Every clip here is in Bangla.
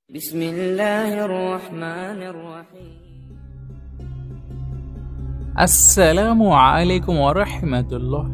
বিসমিল্লাহির রহমানির রহিম। আসসালামু আলাইকুম ওয়া রাহমাতুল্লাহ।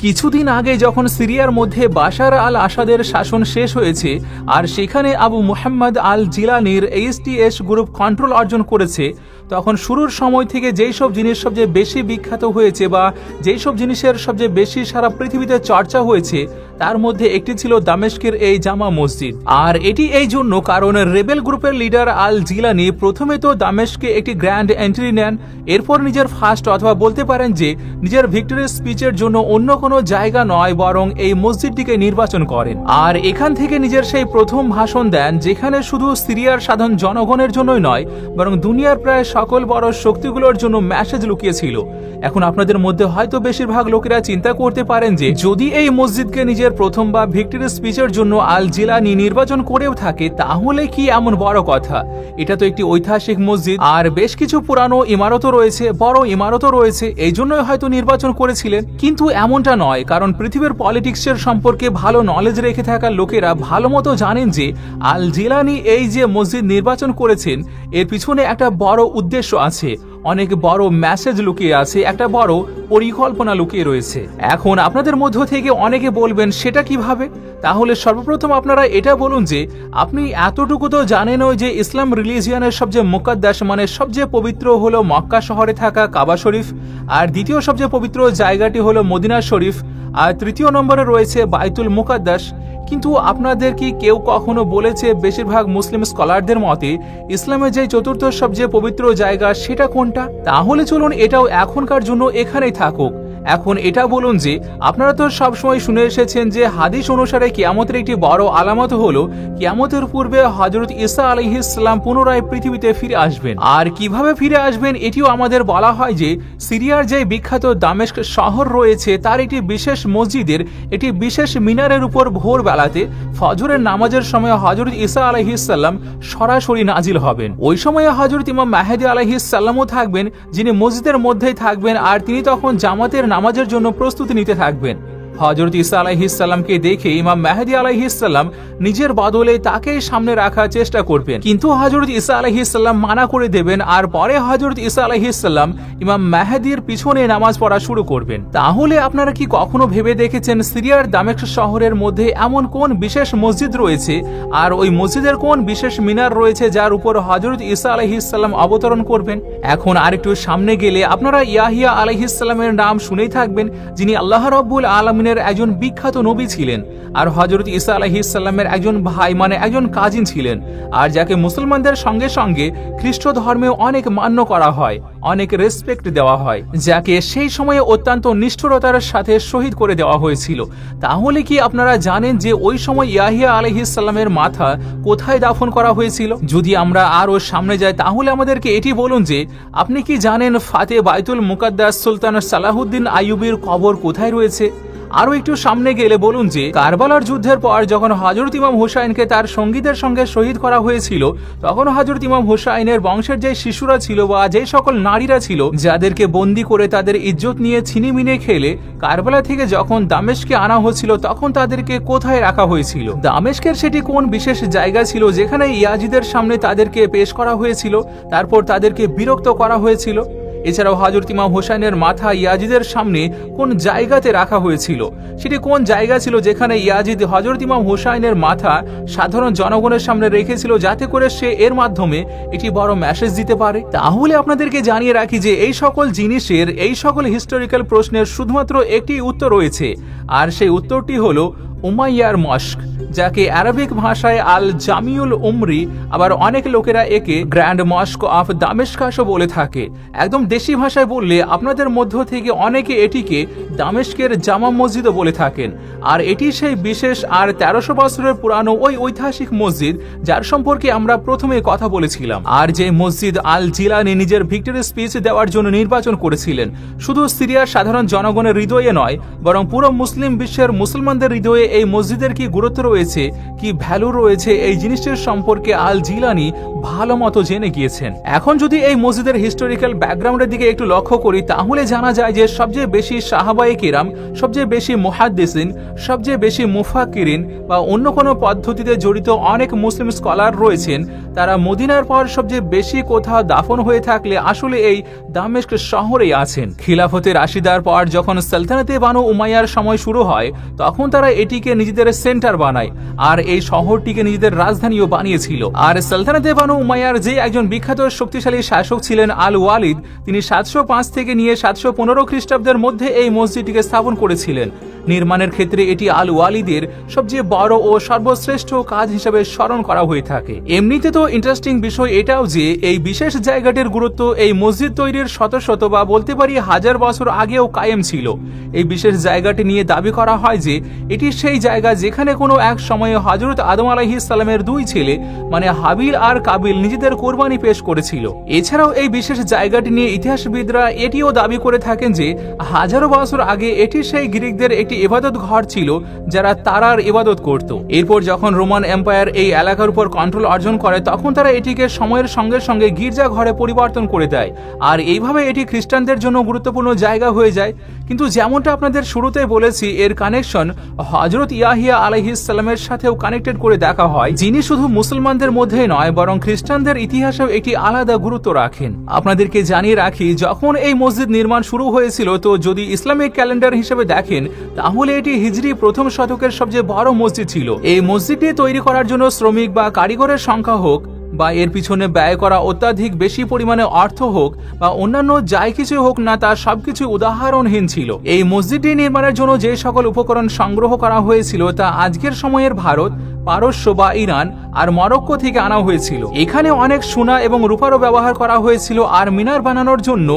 কিছুদিন আগে যখন সিরিয়ার মধ্যে বাশার আল আসাদের শাসন শেষ হয়েছে আর সেখানে আবু মুহাম্মদ আল জিলানির এইচটিএস গ্রুপ কন্ট্রোল অর্জন করেছে, তখন শুরুর সময় থেকে যেই সব জিনিস সবচেয়ে বেশি বিখ্যাত হয়েছে বা যেই সব জিনিসের সবচেয়ে বেশি সারা পৃথিবীতে চর্চা হয়েছে তার মধ্যে একটি ছিল দামেস্কের এই জামা মসজিদ। আর এটি এই জন্য কারণ রেবেল গ্রুপের লিডার আল জিলানি প্রথমে তো দামেস্কে একটি গ্র্যান্ড এন্ট্রি নেন, এরপর নিজের ফার্স্ট অথবা বলতে পারেন যে নিজের ভিক্টরি স্পিচের জন্য অন্য কোনো জায়গা নয় বরং এই মসজিদটিকে নির্বাচন করেন। আর এখান থেকে নিজের সেই প্রথম ভাষণ দেন যেখানে শুধু সিরিয়ার সাধারণ জনগণের জন্যই নয় বরং দুনিয়ার প্রায় সকল বড় শক্তিগুলোর জন্য মেসেজ লুকিয়েছিল। এখন আপনাদের মধ্যে হয়তো বেশিরভাগ লোকেরা চিন্তা করতে পারেন যে যদি এই মসজিদকে নিজের প্রথম বা ভিক্টরি স্পিচের জন্য আল জিলানি নির্বাচন করেও থাকে তাহলে কি এমন বড় কথা? এটা তো একটি ঐতিহাসিক মসজিদ আর বেশ কিছু পুরানো ইমারতও রয়েছে, বড় ইমারতও রয়েছে, এই জন্যই হয়তো নির্বাচন করেছিলেন। কিন্তু এমনটা নয়, কারণ পৃথিবীর পলিটিক্সের সম্পর্কে ভালো নলেজ রেখে থাকা লোকেরা ভালো মতো জানেন যে আল জিলানি এই যে মসজিদ নির্বাচন করেছেন এর পিছনে একটা বড় উদ্দেশ্য আছে, অনেক বড় মেসেজ লুকিয়ে আছে, একটা বড় পরিকল্পনা লুকিয়ে রয়েছে। এখন আপনাদের মধ্য থেকে অনেকে বলবেন সেটা কিভাবে? তাহলে সর্বপ্রথম আপনারা এটা বলুন যে আপনি এতটুকু তো জানেনও যে ইসলাম রিলিজিয়ানের সবচেয়ে মুকাদ্দাস মানে সবচেয়ে পবিত্র হলো মক্কা শহরে থাকা কাবা শরীফ, আর দ্বিতীয় সবচেয়ে পবিত্র জায়গাটি হলো মদিনা শরীফ, আর তৃতীয় নম্বরে রয়েছে বাইতুল মুকাদ্দাস। কিন্তু আপনাদের কি কেউ কখনো বলেছে বেশিরভাগ মুসলিম স্কলারদের মতে ইসলামের যে চতুর্থ সবচেয়ে পবিত্র জায়গা সেটা কোনটা? তাহলে চলুন এটাও এখনকার জন্য এখানেই থাকুক। এখন এটা বলুন যে আপনারা তো সবসময় শুনে এসেছেন যে হাদিস অনুসারে কিয়ামতের একটি বড় আলামত হলো কিয়ামতের পূর্বে হযরত ঈসা আলাইহিস সালাম পুনরায় পৃথিবীতে ফিরে আসবেন। আর কিভাবে ফিরে আসবেন এটিও আমাদের বলা হয় যে সিরিয়ার যে বিখ্যাত দামেস্ক শহর রয়েছে তার একটি বিশেষ মসজিদের একটি বিশেষ মিনারের উপর ভোরবেলাতে ফজরের নামাজের সময় হযরত ঈসা আলাইহিস সালাম সরাসরি নাজিল হবেন। ওই সময়ে হযরত ইমাম মেহেদী আলাইহিস সালামও থাকবেন, যিনি মসজিদের মধ্যেই থাকবেন, আর তিনি তখন জামাতের নামাজের জন্য প্রস্তুতি নিতে থাকবেন। হযরত ঈসা আলাইহিস সালামকে দেখে ইমাম মেহেদী আলাইহিস সালাম নিজের বদলে তাকেই সামনে রাখার চেষ্টা করবেন, কিন্তু হযরত ঈসা আলাইহিস সালাম মানা করে দেবেন আর পরে হযরত ঈসা আলাইহিস সালাম ইমাম মেহেদীর পিছনে নামাজ পড়া শুরু করবেন। তাহলে আপনারা কি কখনো ভেবে দেখেছেন সিরিয়ার দামেস্ক শহরের মধ্যে এমন কোন বিশেষ মসজিদ রয়েছে আর ওই মসজিদের কোন বিশেষ মিনার রয়েছে যার উপর হযরত ঈসা আলাইহিস সালাম অবতরণ করবেন? এখন আরেকটু সামনে গেলে আপনারা ইয়াহিয়া আলাইহিস সালামের নাম শুনেই থাকবেন, যিনি আল্লাহ রাব্বুল আলামিনের একজন বিখ্যাত নবী ছিলেন আর হযরত ঈসা আলাইহিস সালামের একজন ভাই মানে একজন কাজিন ছিলেন, আর যাকে মুসলমানদের সঙ্গে সঙ্গে খ্রিস্ট ধর্মে অনেক মান্য করা হয়, অনেক রেসপেক্ট দেওয়া হয়, যাকে সেই সময়ে অত্যন্ত নিষ্ঠুরতার সাথে শহীদ করে দেওয়া হয়েছিল। তাহলে কি আপনারা জানেন যে ওই সময় ইয়াহিয়া আলাইহিস সালামের মাথা কোথায় দাফন করা হয়েছিল? যদি আমরা আরো সামনে যাই তাহলে আমাদেরকে এটি বলুন যে আপনি কি জানেন ফাতে বাইতুল মুকাদ্দাস সুলতান সালাহুদ্দিন আইয়ুবীর কবর কোথায় রয়েছে? আরো একটু সামনে গেলে বলুন যে কারবালার যুদ্ধের পর যখন হযরত ইমাম হুসাইনকে তার সঙ্গীদের সঙ্গে শহীদ করা হয়েছিল তখন হযরত ইমাম হুসাইনের বংশের যে শিশুরা ছিল বা যে সকল নারীরা ছিল যাদেরকে বন্দী করে তাদের ইজ্জত নিয়ে ছিনিমিনে খেলে কারবালা থেকে যখন দামেস্কে আনা হয়েছিল তখন তাদেরকে কোথায় রাখা হয়েছিল? দামেস্কের সেটি কোন বিশেষ জায়গা ছিল যেখানে ইয়াজিদের সামনে তাদেরকে পেশ করা হয়েছিল, তারপর তাদেরকে বিরক্ত করা হয়েছিল? এছাড়াও হযরত ইমাম হুসাইনের মাথা ইয়াজিদের সামনে কোন জায়গাতে রাখা হয়েছিল? সেটি কোন জায়গা ছিল যেখানে ইয়াজিদ হযরত ইমাম হুসাইনের মাথা সাধারণ জনগণের সামনে রেখেছিল যাতে করে সে এর মাধ্যমে একটি বড় মেসেজ দিতে পারে? তাহলে আপনাদেরকে জানিয়ে রাখি যে এই সকল জিনিসের, এই সকল হিস্টোরিক্যাল প্রশ্নের শুধুমাত্র একটি উত্তর রয়েছে, আর সেই উত্তরটি হলো উমাইয়ার মস্ক, যাকে আরবিক ভাষায় আল জামিউল উমরি, আবার অনেক লোকেরা একে গ্র্যান্ড মস্ক অফ দামেস্কাসও বলে থাকে। একদম দেশি ভাষায় বললে আপনাদের মধ্য থেকে অনেকে এটিকে দামেস্কের জামা মসজিদও বলে থাকেন। আর এটি সেই বিশেষ আর 1300 বছরের পুরানো ওই ঐতিহাসিক মসজিদ যার সম্পর্কে আমরা প্রথমে কথা বলেছিলাম, আর যে মসজিদ আল জিলানি নিজের ভিক্টরি স্পিচ দেওয়ার জন্য নির্বাচন করেছিলেন। শুধু সিরিয়ার সাধারণ জনগণের হৃদয়ে নয় বরং পুরো মুসলিম বিশ্বের মুসলমানদের হৃদয়ে এই মসজিদের কি গুরুত্ব রয়েছে, কি ভ্যালু রয়েছে, এই জিনিসটির সম্পর্কে আল জিলানী ভালো মতো জেনে গিয়েছেন। এখন যদি এই মসজিদের হিস্টোরিক্যাল ব্যাকগ্রাউন্ডের দিকে একটু লক্ষ্য করি, তাহলে জানা যায় যে সবচেয়ে বেশি সাহাবায়ে কিরাম, সবচেয়ে বেশি মুহাদ্দিসিন, সবচেয়ে বেশি মুফাক্কিরিন বা অন্য কোনো পদ্ধতিতে জড়িত অনেক মুসলিম স্কলার রয়েছেন, তারা মদিনার পর সবচেয়ে বেশি কোথাও দাফন হয়ে থাকলে আসলে এই দামেস্ক শহরেই আছেন। খিলাফতে রাশিদার পর যখন সালতানাতে বানু উমাইয়ার সময় শুরু হয়, তখন তারা এটিকে নিজেদের সেন্টার বানায় আর এই শহরটিকে নিজেদের রাজধানীও বানিয়েছিল। আর সালতানাতে বানু উমাইয়ার যে একজন বিখ্যাত শক্তিশালী শাসক ছিলেন আল ওয়ালিদ, তিনি 705 থেকে নিয়ে 715 খ্রিস্টাব্দের মধ্যে এই মসজিদটিকে স্থাপন করেছিলেন। নির্মাণের ক্ষেত্রে এটি আল ওয়ালিদের সবচেয়ে বড় ও সর্বশ্রেষ্ঠ কাজ হিসেবে স্মরণ করা হয়ে থাকে। এমনিতে তো ইন্টারেস্টিং বিষয় এটাও যে এই বিশেষ জায়গাটির গুরুত্ব এই মসজিদ তৈরির শত শত বা বলতে পারি 1000 বছর আগেও কায়েম ছিল। এই বিশেষ জায়গাটি নিয়ে দাবি করা হয় যে এটি সেই জায়গা যেখানে কোনো এক সময়ে হযরত আদম আলাইহিস সালামের দুই ছেলে মানে হাবিল আর কাবিল নিজেদের কোরবানি পেশ করেছিল। এছাড়াও এই বিশেষ জায়গাটি নিয়ে ইতিহাসবিদরা এটিও দাবি করে থাকেন যে হাজারো বছর আগে এটি সেই গ্রিকদের একটি ইবাদত ঘর ছিল যারা তারার ইবাদত করত। এরপর যখন রোমান এম্পায়ার এই এলাকার উপর কন্ট্রোল অর্জন করে, তখন তারা এটিকে সময়ের সঙ্গে সঙ্গে গির্জা ঘরে পরিবর্তন করে দেয় আর এইভাবে এটি খ্রিস্টানদের জন্য গুরুত্বপূর্ণ জায়গা হয়ে যায়। কিন্তু যেমনটা আপনাদের শুরুতে বলেছি, এর কানেকশন হযরত ইয়াহিয়া আলাইহিস সালামের সাথেও কানেক্টেড করে দেখা হয়, যিনি শুধু মুসলমানদের মধ্যে নয় বরং খ্রিস্টানদের ইতিহাসেও একটি আলাদা গুরুত্ব রাখেন। আপনাদেরকে জানিয়ে রাখি, যখন এই মসজিদ নির্মাণ শুরু হয়েছিল, তো যদি ইসলামিক ক্যালেন্ডার হিসেবে দেখেন তাহলে এটি হিজরি প্রথম শতকের সবচেয়ে বড় মসজিদ ছিল। এই মসজিদটি তৈরি করার জন্য শ্রমিক বা কারিগরের সংখ্যা হোক বা এর পিছনে ব্যয় করা অত্যাধিক বেশি পরিমাণে অর্থ হোক বা অন্যান্য যাই কিছু হোক না, তা সবকিছু উদাহরণহীন ছিল। এই মসজিদটি নির্মাণের জন্য যে সকল উপকরণ সংগ্রহ করা হয়েছিল তা আজকের সময়ের ভারত, পারস্য বা ইরান আর মরক্কো থেকে আনা হয়েছিল। এখানে অনেক সোনা এবং রূপারও ব্যবহার করা হয়েছিল। আর মিনার বানানোর জন্য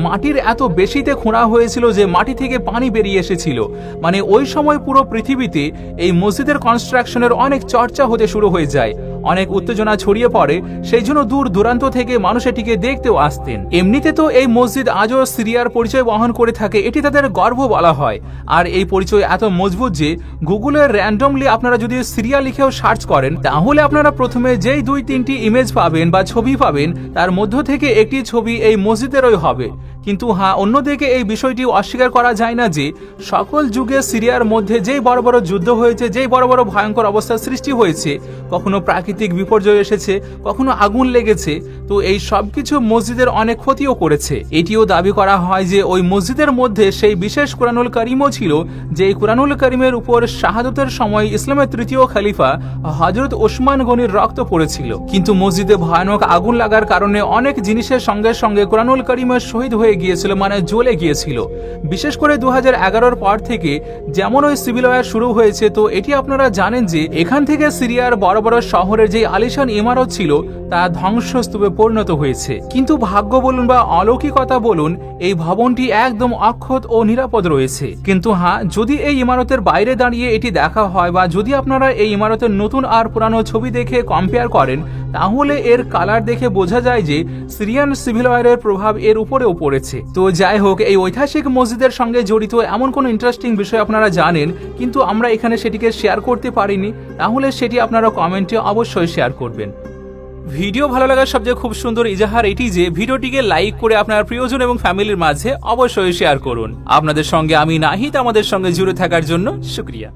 মাটির এত বেশিতে খোঁড়া হয়েছিল যে মাটি থেকে পানি বেরিয়ে এসেছিল। মানে ওই সময় পুরো পৃথিবীতে এই মসজিদের কনস্ট্রাকশনের অনেক চর্চা হতে শুরু হয়ে যায়, অনেক উত্তেজনা ছড়িয়ে পড়ে, সেই জন্য দূর দূরান্ত থেকে মানুষ এটিকে দেখতেও আসতেন। এমনিতে তো এই মসজিদ আজও সিরিয়ার পরিচয় বহন করে থাকে, এটি তাদের গর্ব বলা হয়। আর এই পরিচয় এত মজবুত যে গুগলে র্যান্ডমলি আপনারা যদি সিরিয়া লিখেও সার্চ করেন, তাহলে আপনারা প্রথমে যেই 2-3টি ইমেজ পাবেন বা ছবি পাবেন, তার মধ্য থেকে একটি ছবি এই মসজিদেরই হবে। কিন্তু হ্যাঁ, অন্যদিকে এই বিষয়টি অস্বীকার করা যায় না যে সকল যুগে সিরিয়ার মধ্যে যেই বড় বড় যুদ্ধ হয়েছে, যেই বড় বড় ভয়ঙ্কর অবস্থার সৃষ্টি হয়েছে, কখনো প্রাকৃতিক বিপর্যয় এসেছে, কখনো আগুন লেগেছে, তো এই সবকিছু মসজিদের অনেক ক্ষতিও করেছে। এটিও দাবি করা হয় যে ওই মসজিদের মধ্যে সেই বিশেষ কুরআনুল কারীমও ছিল, যে কুরআনুল কারীমের উপর শাহাদতের সময় ইসলামের তৃতীয় খলিফা হযরত ওসমান গনির রক্ত পড়েছিল। কিন্তু মসজিদে ভয়ানক আগুন লাগার কারণে অনেক জিনিসের সঙ্গে সঙ্গে কুরআনুল কারীমের শহীদ হয়ে গিয়েছিল, মানে জ্বলে গিয়েছিল। বিশেষ করে 2011-এর পর থেকে যেমন ওই সিভিল ওয়ার শুরু হয়েছে, তো এটি আপনারা জানেন যে এখান থেকে সিরিয়ার বড় বড় শহরের যে আলিশান ইমারত ছিল তা ধ্বংসস্তূপে পরিণত হয়েছে। কিন্তু ভাগ্য বলুন বা অলৌকিকতা বলুন, এই ভবনটি একদম অক্ষত ও নিরাপদ রয়েছে। কিন্তু হ্যাঁ, যদি এই ইমারতের বাইরে দাঁড়িয়ে এটি দেখা হয় বা যদি আপনারা এই ইমারতের নতুন আর পুরানো ছবি দেখে কম্পেয়ার করেন, তাহলে এর কালার দেখে বোঝা যায় যে সিরিয়ান সিভিল ওয়ারের প্রভাব এর উপরেও পড়েছে। তো যাই হোক, এই ঐতিহাসিক মসজিদের সঙ্গে জড়িত এমন কোনো ইন্টারেস্টিং বিষয় আপনারা জানেন কিন্তু আমরা এখানে সেটিকে শেয়ার করতে পারিনি, তাহলে সেটি আপনারা কমেন্টে অবশ্যই শেয়ার করবেন। ভিডিও ভালো লাগার সবচেয়ে খুব সুন্দর ইজাহার এটি যে ভিডিওটিকে লাইক করে আপনার প্রিয়জন এবং ফ্যামিলির মাঝে অবশ্যই শেয়ার করুন। আপনাদের সঙ্গে আমি নাহিদ, আমাদের সঙ্গে জুড়ে থাকার জন্য শুকরিয়া।